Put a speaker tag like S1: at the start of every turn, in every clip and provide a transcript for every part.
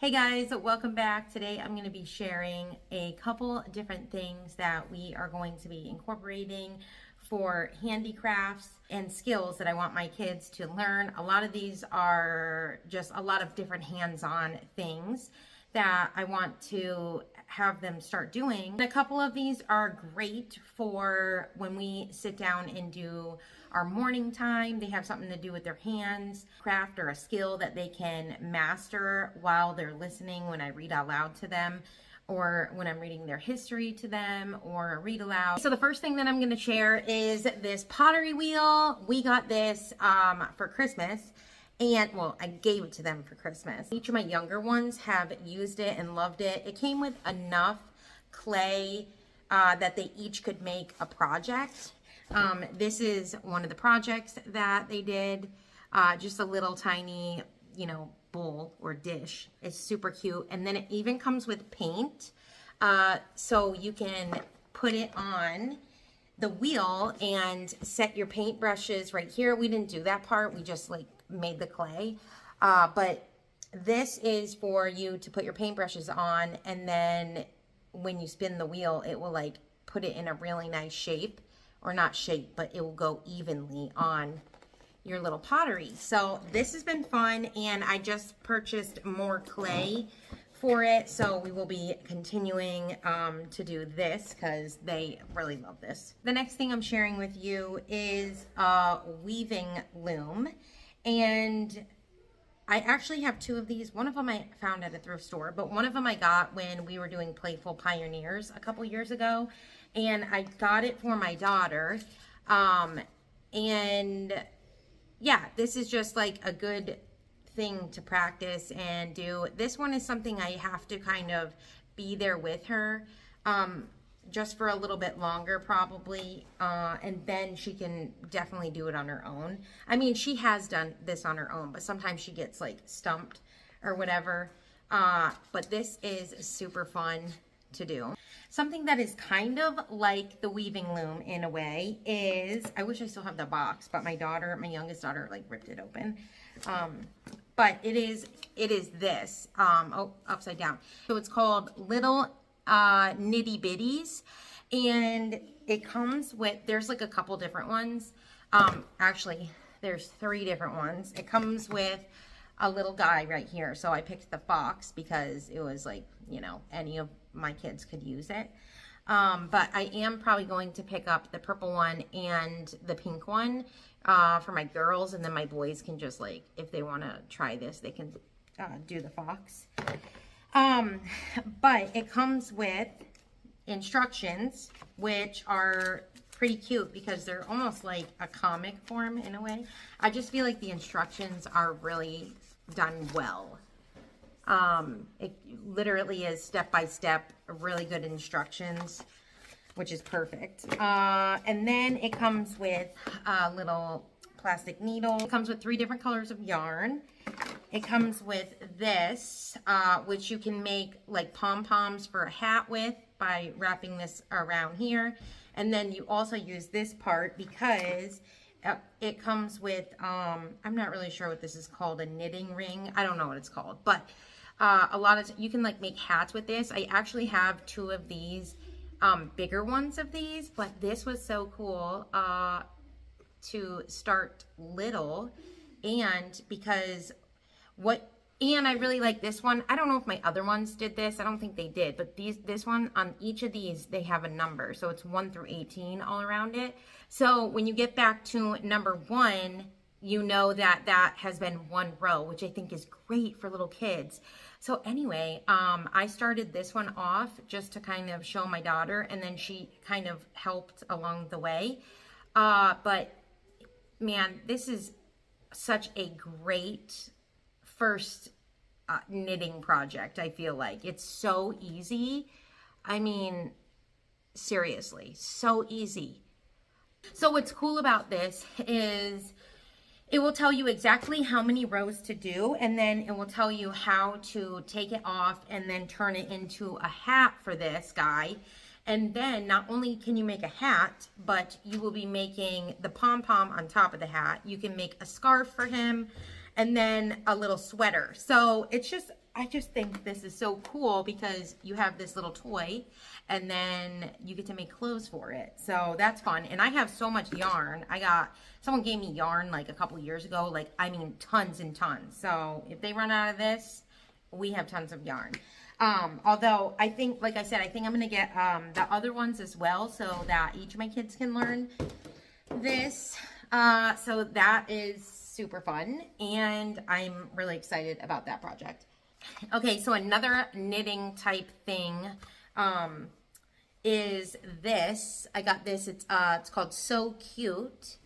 S1: Hey guys, welcome back. Today I'm going to be sharing a couple different things that we are going to be incorporating for handicrafts and skills that I want my kids to learn. A lot of these are just a lot of different hands-on things that I want to have them start doing. And a couple of these are great for when we sit down and do our morning time. They have something to do with their hands, craft, or a skill that they can master while they're listening when I read out loud to them, or when I'm reading their history to them, or read aloud. So the first thing that I'm going to share is this pottery wheel. We got this for Christmas. And, well, I gave it to them for Christmas. Each of my younger ones have used it and loved it. It came with enough clay that they each could make a project. This is one of the projects that they did. Just a little tiny, bowl or dish. It's super cute. And then it even comes with paint. So you can put it on the wheel and set your paint brushes right here. We didn't do that part. We just made the clay, but this is for you to put your paintbrushes on, and then when you spin the wheel, it will put it in a really nice shape, or not shape, but it will go evenly on your little pottery. So this has been fun, and I just purchased more clay for it, so we will be continuing to do this because they really love this. The next thing I'm sharing with you is a weaving loom. And I actually have two of these. One of them I found at a thrift store, but one of them I got when we were doing Playful Pioneers a couple years ago. And I got it for my daughter. And yeah, this is just a good thing to practice and do. This one is something I have to kind of be there with her. Just for a little bit longer probably, and then she can definitely do it on her own. I mean, she has done this on her own, but sometimes she gets stumped or whatever. But this is super fun to do. Something that is kind of like the weaving loom in a way is, I wish I still have the box, but my youngest daughter ripped it open. But it is this, oh, upside down. So it's called Little Nitty Bitties, and it comes with, there's a couple different ones. Actually there's 3 different ones. It comes with a little guy right here, so I picked the fox because it was any of my kids could use it. But I am probably going to pick up the purple one and the pink one for my girls, and then my boys can just if they want to try this, they can do the fox. But it comes with instructions, which are pretty cute because they're almost like a comic form in a way. I just feel like the instructions are really done well. It literally is step by step, really good instructions, which is perfect. And then it comes with a little plastic needle. It comes with 3 different colors of yarn. It comes with this, which you can make pom-poms for a hat with by wrapping this around here. And then you also use this part because it comes with, I'm not really sure what this is called, a knitting ring. I don't know what it's called, but a lot of, you can make hats with this. I actually have 2 of these, bigger ones of these, but this was so cool to start little, and because and I really like this one. I don't know if my other ones did this. I don't think they did, but this one, on each of these, they have a number. So it's 1 through 18 all around it. So when you get back to number 1, you know that that has been 1 row, which I think is great for little kids. So anyway, I started this one off just to kind of show my daughter, and then she kind of helped along the way. But man, this is such a great first knitting project. I feel like it's so easy. I mean, seriously, so easy. So what's cool about this is it will tell you exactly how many rows to do, and then it will tell you how to take it off and then turn it into a hat for this guy. And then not only can you make a hat, but you will be making the pom-pom on top of the hat. You can make a scarf for him, and then a little sweater. So it's just, I just think this is so cool because you have this little toy and then you get to make clothes for it. So that's fun. And I have so much yarn. Someone gave me yarn like a couple years ago, like, I mean, tons and tons. So if they run out of this, we have tons of yarn. Although I think, like I said, I think I'm going to get the other ones as well so that each of my kids can learn this. So that is super fun, and I'm really excited about that project. Okay, so another knitting type thing is this. I got this. It's called So Cute.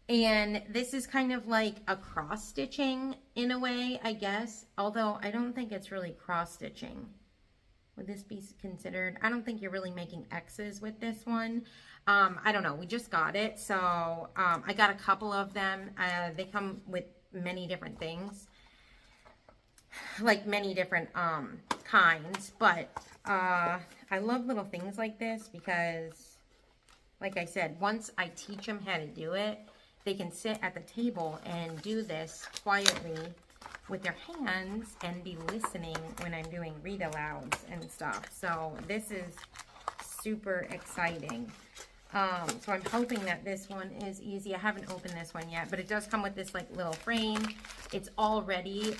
S1: And this is kind of like a cross stitching in a way, I guess. Although I don't think it's really cross stitching. Would this be considered? I don't think you're really making X's with this one. I don't know. We just got it. So I got a couple of them. They come with many different things. Like many different kinds. But I love little things like this because, like I said, once I teach them how to do it, they can sit at the table and do this quietly with their hands and be listening when I'm doing read alouds and stuff. So this is super exciting. So I'm hoping that this one is easy. I haven't opened this one yet, but it does come with this like little frame. It's already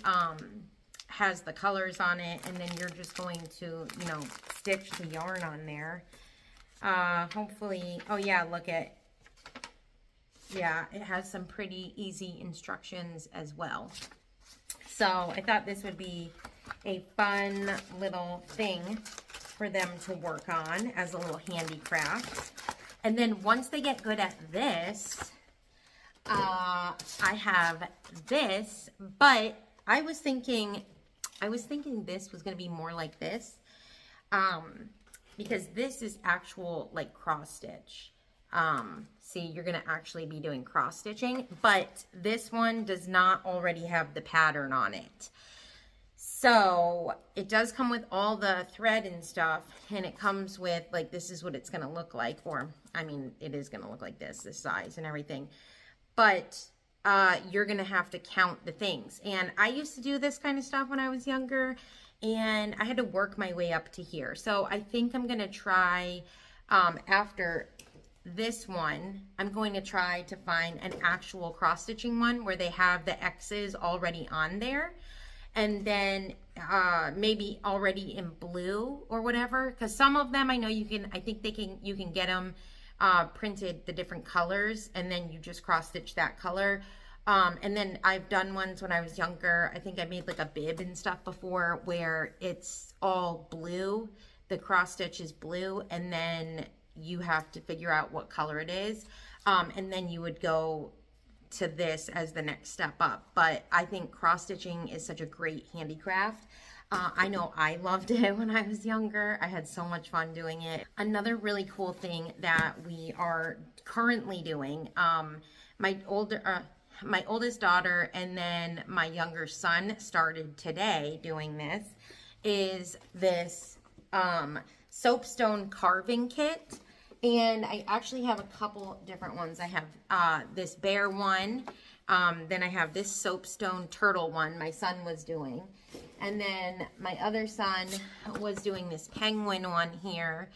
S1: has the colors on it, and then you're just going to, you know, stitch the yarn on there. Hopefully, oh yeah, look at, yeah, it has some pretty easy instructions as well. So I thought this would be a fun little thing for them to work on as a little handicraft. And then once they get good at this, I have this, but I was thinking this was going to be more like this, because this is actual like cross stitch. See, you're going to actually be doing cross stitching, but this one does not already have the pattern on it. So it does come with all the thread and stuff, and it comes with like, this is what it's going to look like, or I mean, it is going to look like this size and everything, but you're going to have to count the things. And I used to do this kind of stuff when I was younger, and I had to work my way up to here. So I think I'm going to try, after this one, I'm going to try to find an actual cross stitching one where they have the X's already on there, and then maybe already in blue or whatever, because some of them I know you can, I think you can get them printed the different colors, and then you just cross stitch that color. And then I've done ones when I was younger. I think I made like a bib and stuff before where it's all blue, the cross stitch is blue, and then you have to figure out what color it is, and then you would go to this as the next step up. But I think cross stitching is such a great handicraft. I know I loved it when I was younger. I had so much fun doing it. Another really cool thing that we are currently doing, my oldest daughter and then my younger son started today doing this, is this soapstone carving kit. And I actually have a couple different ones. I have this bear one, then I have this soapstone turtle one my son was doing, and then my other son was doing this penguin one here.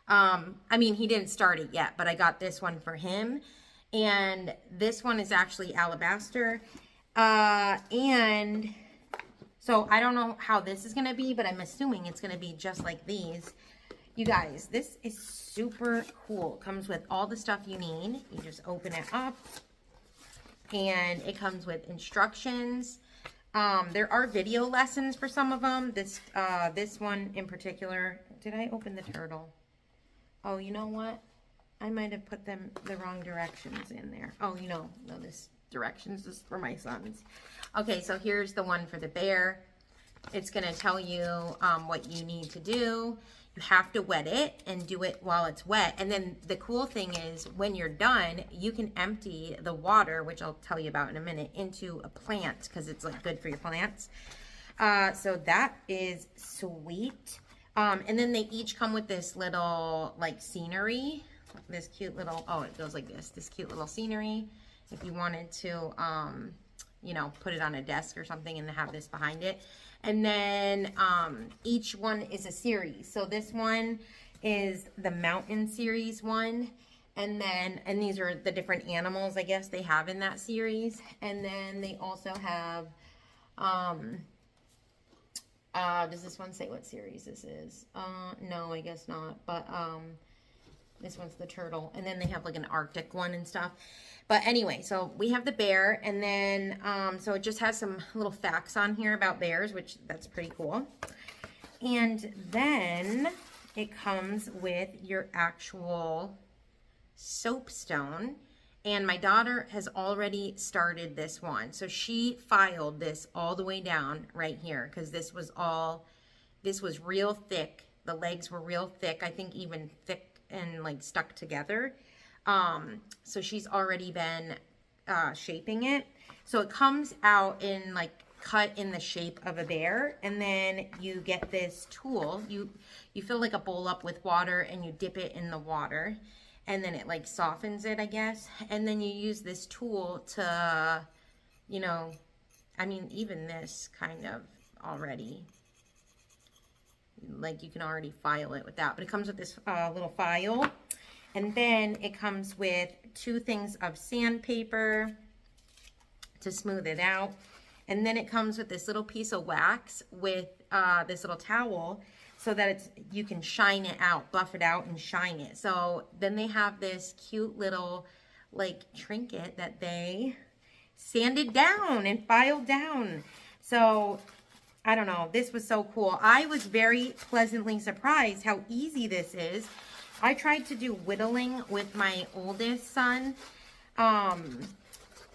S1: I mean, he didn't start it yet, but I got this one for him, and this one is actually alabaster, and so I don't know how this is going to be, but I'm assuming it's going to be just like these. You guys, this is super cool. It comes with all the stuff you need. You just open it up, and it comes with instructions. There are video lessons for some of them. This one in particular. Did I open the turtle? Oh, you know what? I might have put them the wrong directions in there. Oh, you know, no, this directions is for my sons. Okay, so here's the one for the bear. It's going to tell you what you need to do. You have to wet it and do it while it's wet. And then the cool thing is when you're done, you can empty the water, which I'll tell you about in a minute, into a plant because it's like good for your plants. So that is sweet. And then they each come with this little like scenery, this cute little, oh, it goes like this cute little scenery. If you wanted to, you know, put it on a desk or something and have this behind it. And then each one is a series. So this one is the mountain series one. And these are the different animals, I guess, they have in that series. And then they also have, does this one say what series this is? No, I guess not. But this one's the turtle. And then they have like an Arctic one and stuff. But anyway, so we have the bear. And then, so it just has some little facts on here about bears, which that's pretty cool. And then it comes with your actual soapstone. And my daughter has already started this one. So she filed this all the way down right here because this was real thick. The legs were real thick. I think even thick and like stuck together. So she's already been shaping it. So it comes out in like cut in the shape of a bear, and then you get this tool. You fill like a bowl up with water and you dip it in the water, and then it like softens it, I guess. And then you use this tool to, you know, I mean, even this kind of already, like you can already file it with that, but it comes with this little file. And then it comes with 2 things of sandpaper to smooth it out. And then it comes with this little piece of wax with this little towel so that you can shine it out, buff it out and shine it. So then they have this cute little like trinket that they sanded down and filed down. So I don't know, this was so cool. I was very pleasantly surprised how easy this is. I tried to do whittling with my oldest son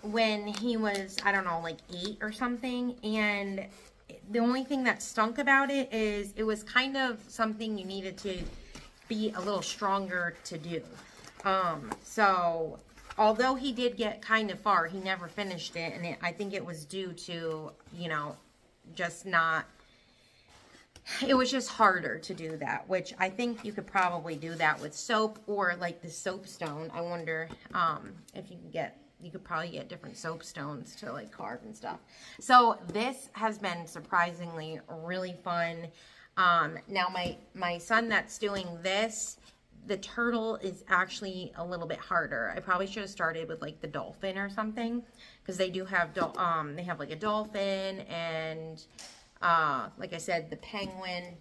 S1: when he was, I don't know, like 8 or something. And the only thing that stunk about it is it was kind of something you needed to be a little stronger to do. So although he did get kind of far, he never finished it. And I think it was due to, you know, just not, it was just harder to do that, which I think you could probably do that with soap or like the soapstone. I wonder if you could probably get different soapstones to like carve and stuff. So this has been surprisingly really fun. Now my son that's doing this, the turtle is actually a little bit harder. I probably should have started with like the dolphin or something, because they do have they have like a dolphin and like I said, the penguin,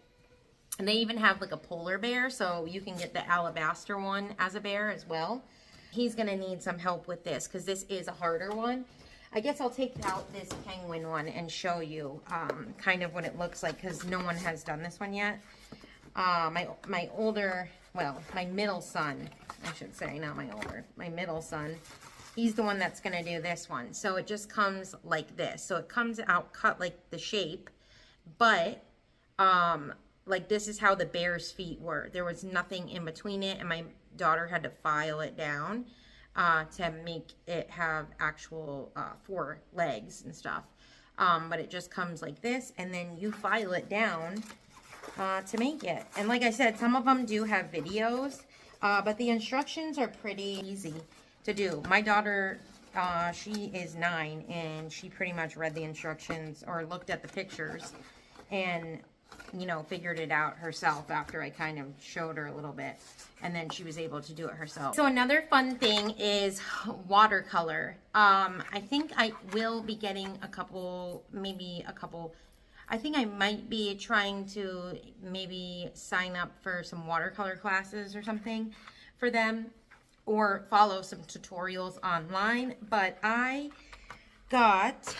S1: and they even have like a polar bear, so you can get the alabaster one as a bear as well. He's gonna need some help with this because this is a harder one. I guess I'll take out this penguin one and show you kind of what it looks like, because no one has done this one yet. My middle son, I should say, not my older, my middle son, he's the one that's gonna do this one. So it just comes like this. So it comes out cut like the shape, but like this is how the bear's feet were. There was nothing in between it, and my daughter had to file it down to make it have actual 4 legs and stuff. But it just comes like this, and then you file it down to make it. And like I said, some of them do have videos, but the instructions are pretty easy to do. My daughter, she is 9, and she pretty much read the instructions or looked at the pictures and, you know, figured it out herself after I kind of showed her a little bit, and then she was able to do it herself. So another fun thing is watercolor. I think I will be getting a couple, I think I might be trying to maybe sign up for some watercolor classes or something for them, or follow some tutorials online. But I got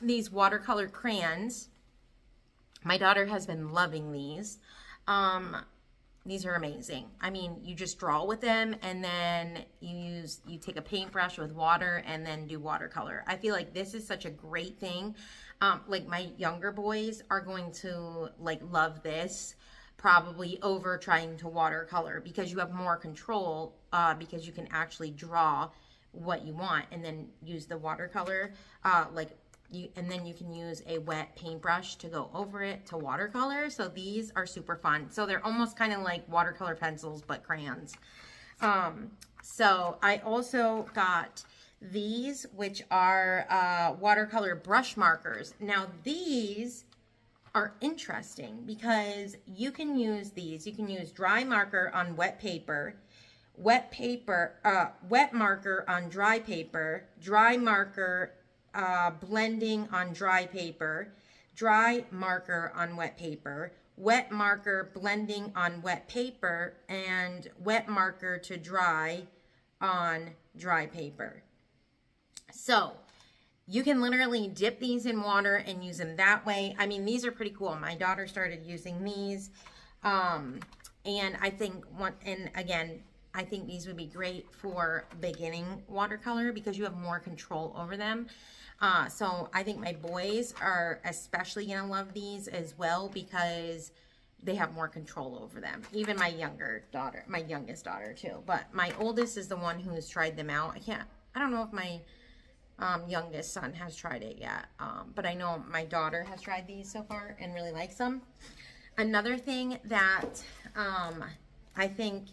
S1: these watercolor crayons. My daughter has been loving these. These are amazing. I mean, you just draw with them, and then you take a paintbrush with water and then do watercolor. I feel like this is such a great thing. Like my younger boys are going to like love this probably over trying to watercolor, because you have more control, because you can actually draw what you want and then use the watercolor and then you can use a wet paintbrush to go over it to watercolor. So these are super fun. So they're almost kind of like watercolor pencils, but crayons. So I also got these, which are watercolor brush markers. Now these are interesting because you can use these. You can use dry marker on wet paper, wet marker on dry paper, dry marker blending on dry paper, dry marker on wet paper, wet marker blending on wet paper, and wet marker to dry on dry paper. So you can literally dip these in water and use them that way. I mean, these are pretty cool. My daughter started using these. And I think I think these would be great for beginning watercolor because you have more control over them. So I think my boys are especially gonna love these as well because they have more control over them. Even my youngest daughter too. But my oldest is the one who's tried them out. I don't know if my youngest son has tried it yet, but I know my daughter has tried these so far and really likes them. Another thing that I think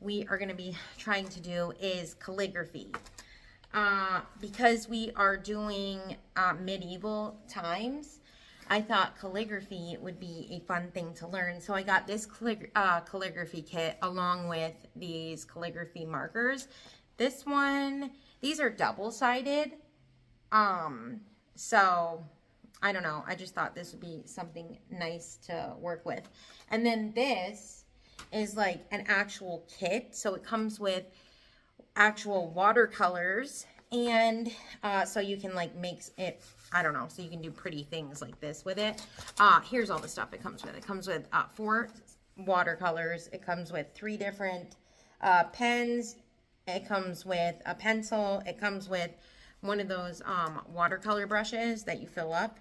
S1: we are going to be trying to do is calligraphy. Because we are doing medieval times, I thought calligraphy would be a fun thing to learn. So I got this calligraphy kit along with these calligraphy markers. These are double-sided. So I don't know. I just thought this would be something nice to work with. And then this is like an actual kit. So it comes with actual watercolors. And so you can like make it, I don't know, so you can do pretty things like this with it. Here's all the stuff it comes with. It comes with 4 watercolors. It comes with 3 different pens. It comes with a pencil. It comes with one of those watercolor brushes that you fill up.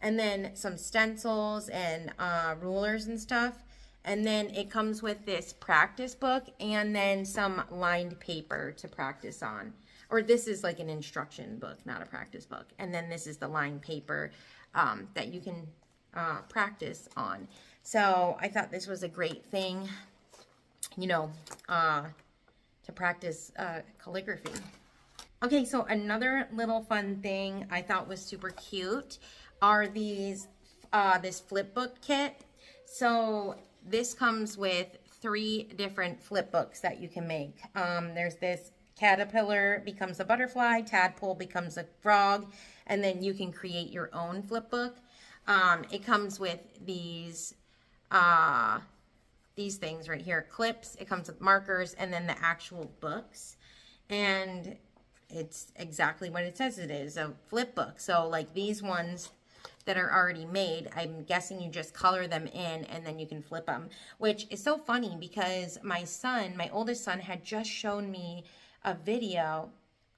S1: And then some stencils and rulers and stuff. And then it comes with this practice book and then some lined paper to practice on. Or this is like an instruction book, not a practice book. And then this is the lined paper that you can practice on. So I thought this was a great thing, you know, to practice calligraphy. Okay, so another little fun thing I thought was super cute are these, this flip book kit. So this comes with 3 different flip books that you can make. There's this caterpillar becomes a butterfly, tadpole becomes a frog, and then you can create your own flip book. It comes with these things right here, clips. It comes with markers and then the actual books. And it's exactly what it says it is, a flip book. So like these ones that are already made, I'm guessing you just color them in and then you can flip them, which is so funny because my oldest son had just shown me a video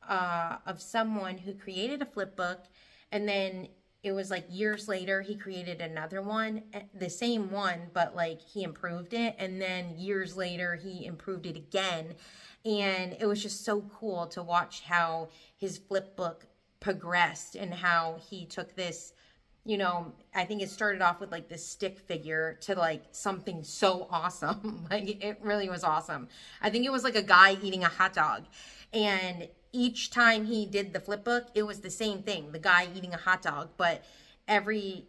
S1: of someone who created a flip book, and then it was like years later he created another one, the same one, but like he improved it, and then years later he improved it again. And it was just so cool to watch how his flip book progressed and how he took this, you know, I think it started off with like this stick figure to like something so awesome. Like it really was awesome. I think it was like a guy eating a hot dog, and each time he did the flip book, it was the same thing, the guy eating a hot dog. But every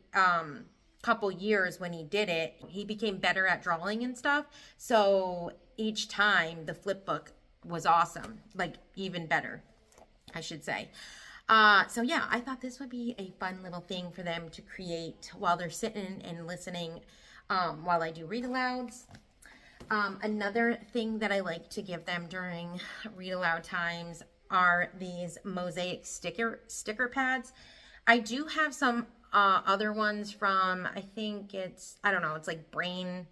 S1: couple years when he did it, he became better at drawing and stuff. So each time the flip book was awesome, like even better, I should say. So yeah, I thought this would be a fun little thing for them to create while they're sitting and listening while I do read alouds. Another thing that I like to give them during read aloud times are these mosaic sticker pads. I do have some other ones from, I think it's, I don't know, it's like brain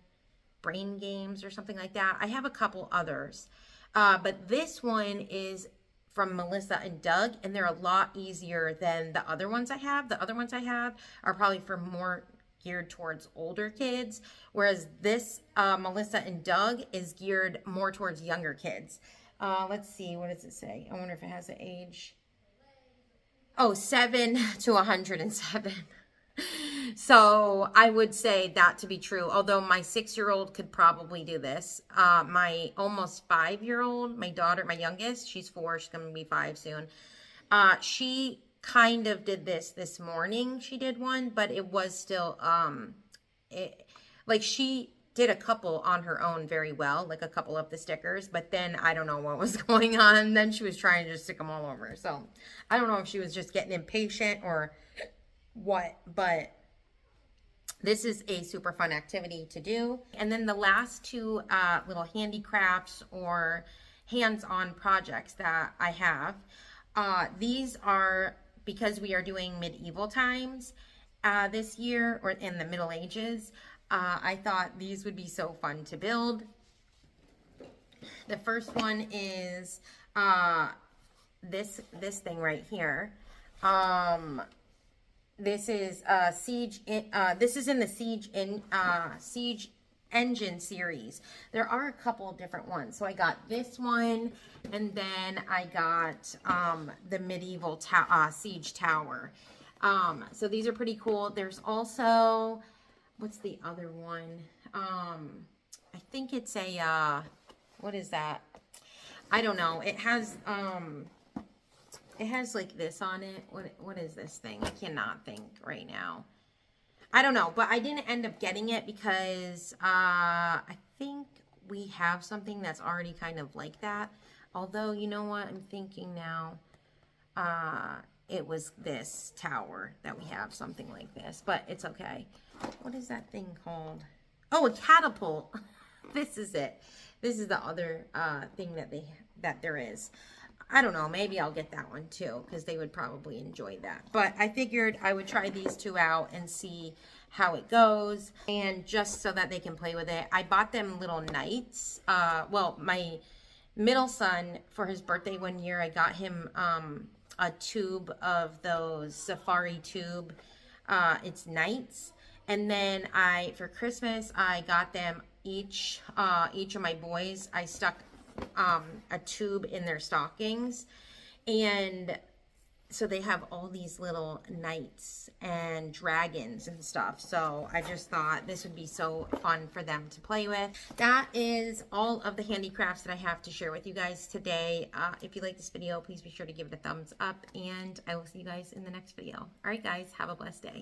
S1: games or something like that. I have a couple others, but this one is from Melissa and Doug, and they're a lot easier than the other ones I have. The other ones I have are probably for more geared towards older kids, whereas this Melissa and Doug is geared more towards younger kids. Let's see, what does it say? I wonder if it has an age. Oh, 7 to 107. So I would say that to be true, although my 6-year-old could probably do this. My almost 5-year-old, my daughter, my youngest, she's 4, she's gonna be 5 soon. She kind of did this morning. She did one, but it was still, like she did a couple on her own very well, like a couple of the stickers, but then I don't know what was going on. Then she was trying to just stick them all over. So I don't know if she was just getting impatient or what, but this is a super fun activity to do. And then the last two little handicrafts or hands-on projects that I have, these are because we are doing medieval times this year, or in the Middle Ages. I thought these would be so fun to build. The first one is this thing right here. This is Siege. This is in the Siege Engine series. There are a couple different ones. So I got this one, and then I got the medieval siege tower. So these are pretty cool. There's also, what's the other one? I think it's a, what is that? I don't know. It has like this on it. What is this thing? I cannot think right now. I don't know, but I didn't end up getting it because I think we have something that's already kind of like that. Although, you know what? I'm thinking now, it was this tower that we have, something like this, but it's okay. What is that thing called? Oh, a catapult. This is it. This is the other thing that there is. I don't know, maybe I'll get that one too, because they would probably enjoy that. But I figured I would try these two out and see how it goes, and just so that they can play with it. I bought them little knights. Well, my middle son, for his birthday one year, I got him a tube of those safari tube. It's knights. And then for Christmas, I got them each of my boys, I stuck a tube in their stockings, and so they have all these little knights and dragons and stuff. So I just thought this would be so fun for them to play with. That is all of the handicrafts that I have to share with you guys today. If you like this video, please be sure to give it a thumbs up, and I will see you guys in the next video. All right, guys, have a blessed day.